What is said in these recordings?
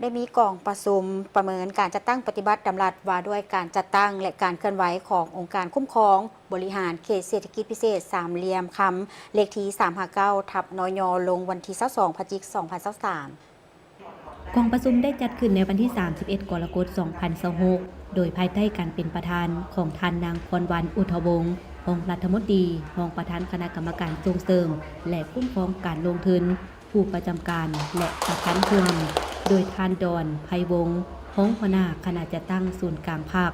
ได้มีกองประชุมประเมินการจัดตั้งปฏิบัติดำรัสว่าด้วยการจัดตั้งและการเคลื่อนไหวขององค์การคุ้มครองบริหารเขตเศรษฐกิจพิเศษสามเหลี่ยมคำเลขที่359/นย.ลงวันที่22 พฤศจิกายน 2023กองประชุมได้จัดขึ้นในวันที่ 31 กรกฎาคม 2026 โดยภายใต้การเป็นประธานของท่านนางพรวรรณ อุทวงศ์รองรัฐมนตรีรองประธานคณะกรรมการส่งเสริมและคุ้มครองการลงทุนผู้ประจำการและประธานร่วมโดยท่านดอน ไพวงศ์รองหัวหน้าคณะจัดตั้งศูนย์กลางภาค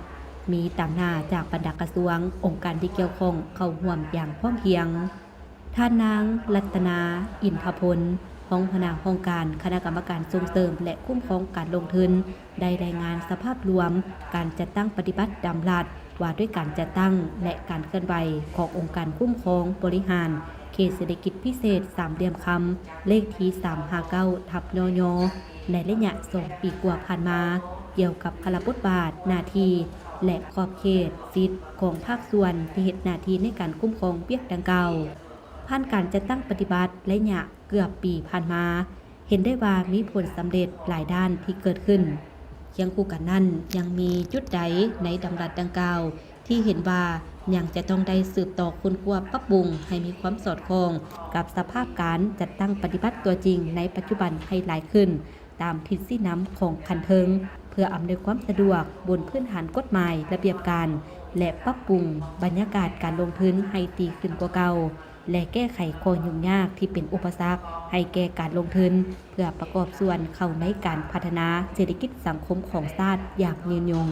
มีตามหน้าจากบรรดากระทรวงองค์การที่เกี่ยวข้องเข้าร่วมอย่างพร้อมเพรียงท่านนางรัตนา อินทพลรองหัวหน้าองค์การคณะกรรมการส่งเสริมและคุ้มครองการลงทุนได้รายงานสภาพรวมการจัดตั้งปฏิบัติดำรัสว่าด้วยการจัดตั้งและการเคลื่อนไหวขององค์การคุ้มครองบริหารเขตเศรษฐกิจพิเศษสามเหลี่ยมคำเลขที่359/นย.ในระยะ2 ปีกว่าผ่านมาเกี่ยวกับพลบทบาทหน้าที่และขอบเขตสิทธิของภาคส่วนที่เฮ็ดหน้าที่ในการคุ้มครองเปียกดังกล่าวผ่านการจัดตั้งปฏิบัติระยะเกือบปีผ่านมาเห็นได้ว่ามีผลสำเร็จหลายด้านที่เกิดขึ้นเคียงคู่กันนั้นยังมีจุดใดในดำรัสดังกล่าวที่เห็นว่ายังจะต้องได้สืบต่อค้นคว้าปรับปรุงให้มีความสอดคล้องกับสภาพการจัดตั้งปฏิบัติตัวจริงในปัจจุบันให้หลายขึ้นตามทิศสีน้ำของคันเทิงเพื่ออำนวยความสะดวกบนพื้นฐานกฎหมายระเบียบการและปรับปรุงบรรยากาศการลงทุนให้ดีขึ้นกว่าเก่าและแก้ไขข้อยุ่งยากที่เป็นอุปสรรคให้แก่การลงทุนเพื่อประกอบส่วนเข้าในการพัฒนาเศรษฐกิจสังคมของชาติอย่างยืนยง